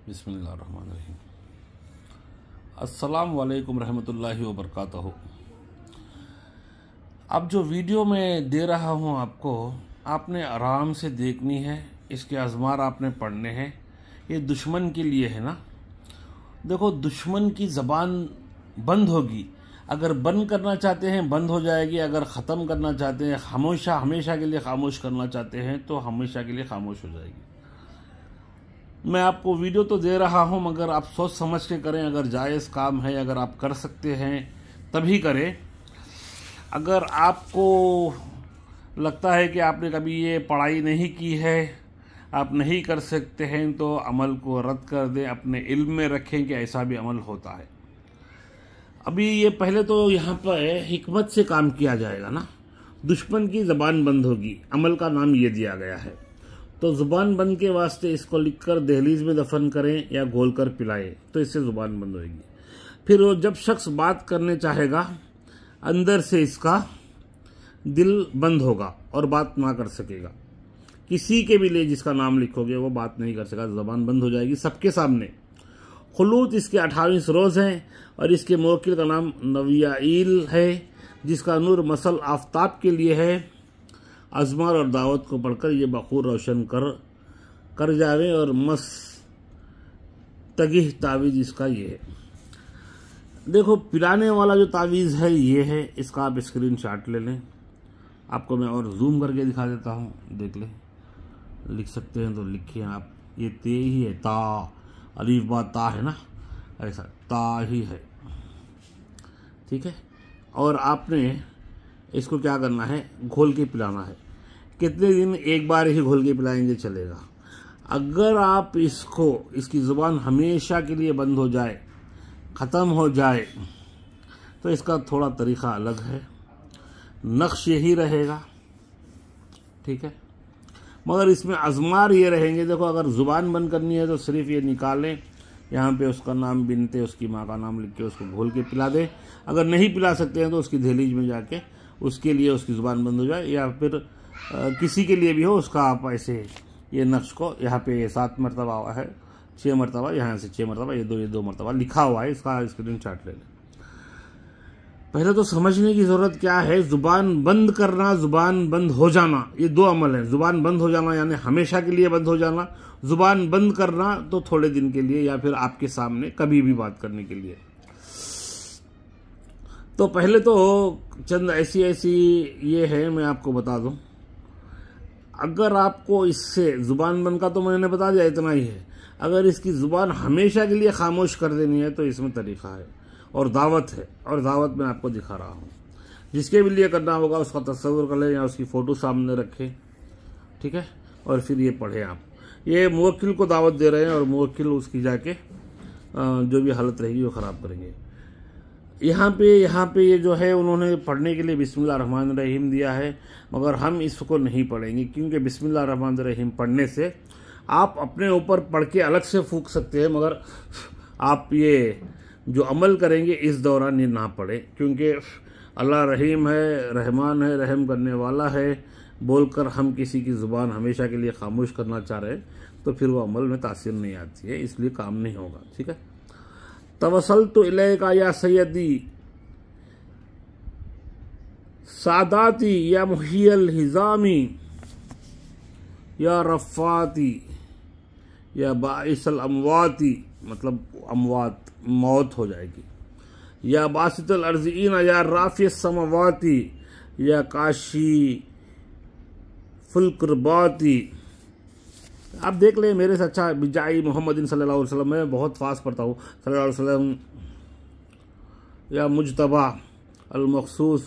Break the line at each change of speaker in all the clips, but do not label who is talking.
बिस्मिल्लाहिर्रहमानिर्रहीम। अस्सलाम वालेकुम रहमतुल्लाहि व बरकातहू। अब जो वीडियो मैं दे रहा हूँ आपको, आपने आराम से देखनी है, इसके अज़मार आपने पढ़ने हैं। ये दुश्मन के लिए है ना। देखो, दुश्मन की ज़बान बंद होगी, अगर बंद करना चाहते हैं बंद हो जाएगी, अगर ख़त्म करना चाहते हैं, हमेशा के लिए खामोश करना चाहते हैं तो हमेशा के लिए खामोश हो जाएगी। मैं आपको वीडियो तो दे रहा हूं, मगर आप सोच समझ के करें। अगर जायज़ काम है, अगर आप कर सकते हैं तभी करें। अगर आपको लगता है कि आपने कभी ये पढ़ाई नहीं की है, आप नहीं कर सकते हैं, तो अमल को रद्द कर दें, अपने इल्म में रखें कि ऐसा भी अमल होता है। अभी ये पहले तो यहाँ पर हिकमत से काम किया जाएगा ना। दुश्मन की ज़बान बंद होगी, अमल का नाम ये दिया गया है। तो ज़ुबान बंद के वास्ते इसको लिखकर दहलीज में दफन करें या घोल कर पिलाएं, तो इससे ज़ुबान बंद होगी। फिर वो जब शख्स बात करने चाहेगा, अंदर से इसका दिल बंद होगा और बात ना कर सकेगा। किसी के भी लिए जिसका नाम लिखोगे वो बात नहीं कर सकेगा, ज़बान बंद हो जाएगी सबके सामने। खुलूत इसके 28 रोज़ हैं और इसके मुवक्किल का नाम नवियाईल है, जिसका नूर मसल आफ्ताब के लिए है। अज़मार और दावत को पढ़कर ये बखूर रोशन कर जावे। और मस्तगिह तावीज़ इसका ये है। देखो, पिलाने वाला जो तावीज़ है ये है, इसका आप स्क्रीनशॉट ले लें। आपको मैं और जूम करके दिखा देता हूँ, देख लें। लिख सकते हैं तो लिखिए आप। ये ते ही है, ता अलीफ बा ता है ना, ऐसा ता ही है, ठीक है। और आपने इसको क्या करना है, घोल के पिलाना है। कितने दिन? एक बार ही घोल के पिलाएंगे चलेगा। अगर आप इसकी ज़ुबान हमेशा के लिए बंद हो जाए, ख़त्म हो जाए, तो इसका थोड़ा तरीक़ा अलग है, नक्श यही रहेगा, ठीक है। मगर इसमें अज़मार ये रहेंगे। देखो, अगर ज़ुबान बंद करनी है तो सिर्फ ये निकालें, यहाँ पे उसका नाम बिनते उसकी माँ का नाम लिख के उसको घोल के पिला दें। अगर नहीं पिला सकते हैं तो उसकी दहलीज में जाके उसके लिए उसकी ज़ुबान बंद हो जाए, या फिर किसी के लिए भी हो, उसका आप ऐसे ये नक्श को यहाँ पे 7 मरतबा हुआ है, 6 मरतबा, यहाँ से 6 मरतबा, ये दो मरतबा लिखा हुआ है, इसका स्क्रीनशॉट ले लें। पहले तो समझने की ज़रूरत क्या है। ज़ुबान बंद करना, ज़ुबान बंद हो जाना, ये दो अमल हैं। ज़ुबान बंद हो जाना यानी हमेशा के लिए बंद हो जाना। ज़ुबान बंद करना तो थोड़े दिन के लिए, या फिर आपके सामने कभी भी बात करने के लिए। तो पहले तो चंद ऐसी ये है, मैं आपको बता दूं। अगर आपको इससे ज़ुबान बंद का तो मैंने बता दिया, इतना ही है। अगर इसकी ज़ुबान हमेशा के लिए खामोश कर देनी है तो इसमें तरीक़ा है और दावत है, और दावत मैं आपको दिखा रहा हूँ। जिसके भी लिए करना होगा उसका तस्वीर कर लें या उसकी फ़ोटो सामने रखें, ठीक है, और फिर ये पढ़ें आप। ये मुवक्किल को दावत दे रहे हैं और मुवक्किल उसकी जाके जो भी हालत रहेगी वो ख़राब करेंगे। यहाँ पे ये जो है, उन्होंने पढ़ने के लिए बिस्मिल्लाहिर्रहमानिर्रहीम दिया है, मगर हम इसको नहीं पढ़ेंगे, क्योंकि बिस्मिल्लाहिर्रहमानिर्रहीम पढ़ने से आप अपने ऊपर पढ़ के अलग से फूंक सकते हैं, मगर आप ये जो अमल करेंगे इस दौरान ये ना पढ़ें, क्योंकि अल्लाह रहीम है, रहमान है, रहम करने वाला है बोलकर हम किसी की ज़ुबान हमेशा के लिए खामोश करना चाह रहे हैं तो फिर वो अमल में तासीर नहीं आती है, इसलिए काम नहीं होगा, ठीक है। तवसलतु इलैका या सैयदी सादाती या मुहियल हिजामी या रफ़ाती या बाइसल अमवाती, मतलब अमवात मौत हो जाएगी, या बासितल अर्ज़ीना या राफ़ी समवाती या काशी फुलकरबाती। आप देख लें मेरे से अच्छा बिजाई मोहम्मदिन सल्लल्लाहु अलैहि वसल्लम, मैं बहुत फास्ट पढ़ता हूँ, सल्लल्लाहु अलैहि वसल्लम, या मुजतबा अलमखसूस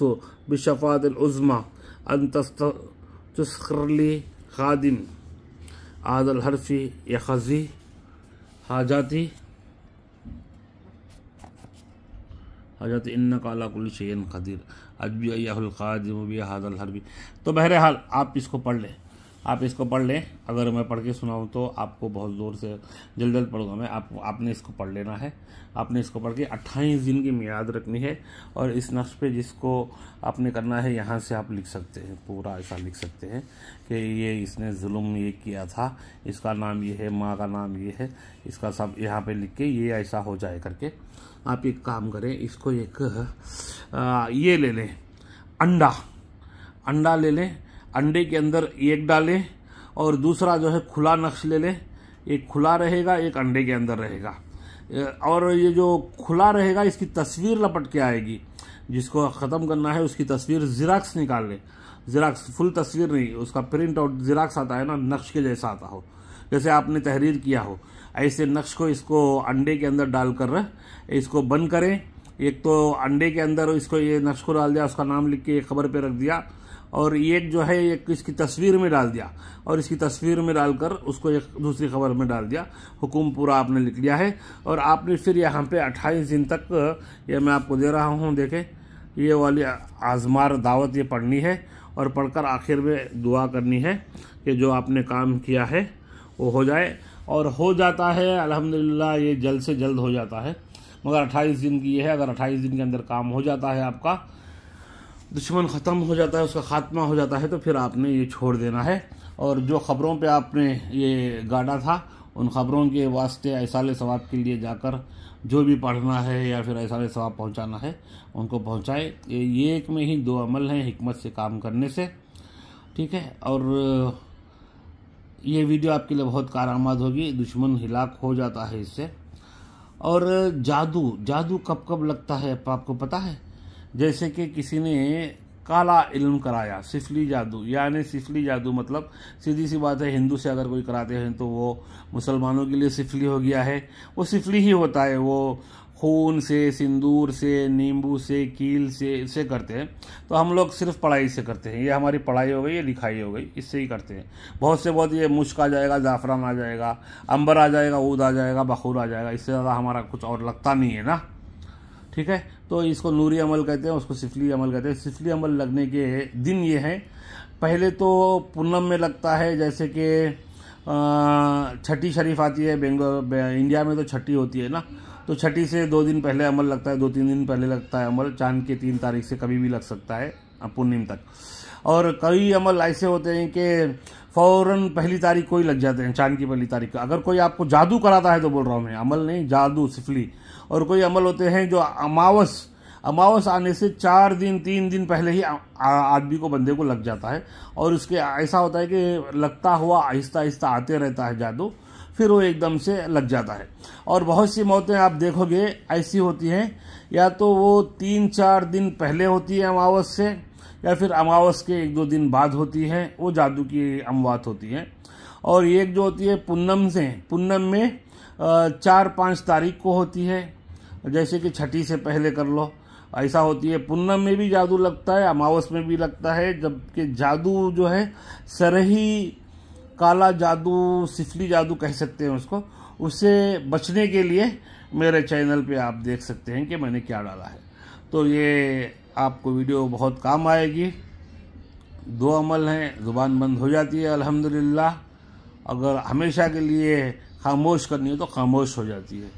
बिशफ़ाअतिल उज़्मा अन तस्ख़रली खादिम आदल हरफ़ी या खज़ी हाजाती इन्नका अला कुल्लि शैइन क़दीर अजबी अय्याहुल क़ादिम बि हाज़ल हरबी। तो बहरहाल आप इसको पढ़ लें। आप इसको पढ़ लें। अगर मैं पढ़ के सुनाऊं तो आपको बहुत ज़ोर से जल्द पढ़ूंगा मैं। आपने इसको पढ़ लेना है। आपने इसको पढ़ के 28 दिन की मियाद रखनी है। और इस नक्श पे जिसको आपने करना है, यहाँ से आप लिख सकते हैं, पूरा ऐसा लिख सकते हैं कि ये इसने जुल्म ये किया था, इसका नाम ये है, माँ का नाम ये है, इसका सब यहाँ पे लिख के ये ऐसा हो जाए करके। आप एक काम करें, इसको एक ये ले लें, अंडा ले लें, अंडे के अंदर एक डालें और दूसरा जो है खुला नक्श ले लें। एक खुला रहेगा, एक अंडे के अंदर रहेगा। और ये जो खुला रहेगा इसकी तस्वीर लपट के आएगी। जिसको ख़त्म करना है उसकी तस्वीर ज़िराक्स निकाल लें। ज़िराक्स फुल तस्वीर नहीं, उसका प्रिंट आउट ज़िराक्स आता है ना, नक्श के जैसा आता हो, जैसे आपने तहरीर किया हो, ऐसे नक्श को इसको अंडे के अंदर डालकर इसको बंद करें। एक तो अंडे के अंदर इसको ये नक्श को डाल दिया, उसका नाम लिख के एक खबर पे रख दिया, और एक जो है एक इसकी तस्वीर में डाल दिया, और इसकी तस्वीर में डालकर उसको एक दूसरी खबर में डाल दिया। हुक्म पूरा आपने लिख लिया है। और आपने फिर यहाँ पे 28 दिन तक, ये मैं आपको दे रहा हूँ, देखें, ये वाली आज़मार दावत ये पढ़नी है। और पढ़कर आखिर में दुआ करनी है कि जो आपने काम किया है वो हो जाए। और हो जाता है अल्हम्दुलिल्लाह, ये जल्द से जल्द हो जाता है। मगर 28 दिन की ये है। अगर 28 दिन के अंदर काम हो जाता है, आपका दुश्मन ख़त्म हो जाता है, उसका खात्मा हो जाता है, तो फिर आपने ये छोड़ देना है। और जो ख़बरों पे आपने ये गाड़ा था, उन ख़बरों के वास्ते ऐसाले सवाब के लिए जाकर जो भी पढ़ना है या फिर ऐसाले सवाब पहुंचाना है उनको पहुंचाए। ये एक में ही 2 अमल हैं हिकमत से काम करने से, ठीक है। और ये वीडियो आपके लिए बहुत कारआमद होगी। दुश्मन हिलाक हो जाता है इससे। और जादू कब कब लगता है आपको पता है? जैसे कि किसी ने काला इल्म कराया, सिफली जादू, यानी सिफली जादू मतलब सीधी सी बात है, हिंदू से अगर कोई कराते हैं तो वो मुसलमानों के लिए सिफली हो गया है। वो सिफली ही होता है, वो खून से, सिंदूर से, नींबू से, कील से करते हैं। तो हम लोग सिर्फ पढ़ाई से करते हैं। ये हमारी पढ़ाई हो गई, ये लिखाई हो गई, इससे ही करते हैं। बहुत से बहुत ये मुश्क आ जाएगा, जाफरान आ जाएगा, अंबर आ जाएगा, ऊद आ जाएगा, बखूर आ जाएगा, इससे ज़्यादा हमारा कुछ और लगता नहीं है ना, ठीक है। तो इसको नूरी अमल कहते हैं, उसको सिफली अमल कहते हैं। सिफली अमल लगने के दिन ये हैं, पहले तो पूनम में लगता है, जैसे कि छठी शरीफ आती है इंडिया में, तो छठी होती है ना, तो छठी से 2 दिन पहले अमल लगता है, 2-3 दिन पहले लगता है अमल। चांद के 3 तारीख से कभी भी लग सकता है पूर्णिम तक। और कई अमल ऐसे होते हैं कि फौरन पहली तारीख को ही लग जाते हैं, चांद की पहली तारीख का। अगर कोई आपको जादू कराता है तो बोल रहा हूँ मैं, अमल नहीं, जादू, सिफली। और कोई अमल होते हैं जो अमावस आने से 4 दिन 3 दिन पहले ही आदमी को, बंदे को लग जाता है। और उसके ऐसा होता है कि लगता हुआ आहिस्ता आहिस्ता आते रहता है जादू, फिर वो एकदम से लग जाता है। और बहुत सी मौतें आप देखोगे ऐसी होती हैं, या तो वो 3-4 दिन पहले होती है अमावस से, या फिर अमावस के 1-2 दिन बाद होती है, वो जादू की अमवात होती हैं। और एक जो होती है पूनम में 4-5 तारीख को होती है, जैसे कि छठी से पहले कर लो, ऐसा होती है। पूनम में भी जादू लगता है, अमावस में भी लगता है। जबकि जादू जो है सरही काला जादू, सिफली जादू कह सकते हैं उसको, उससे बचने के लिए मेरे चैनल पे आप देख सकते हैं कि मैंने क्या डाला है। तो ये आपको वीडियो बहुत काम आएगी। 2 अमल हैं, ज़ुबान बंद हो जाती है अल्हम्दुलिल्लाह। अगर हमेशा के लिए खामोश करनी है तो खामोश हो जाती है।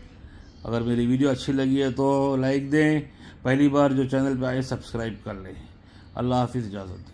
अगर मेरी वीडियो अच्छी लगी है तो लाइक दें, पहली बार जो चैनल पे आए सब्सक्राइब कर लें। अल्लाह हाफिज़, इजाज़त।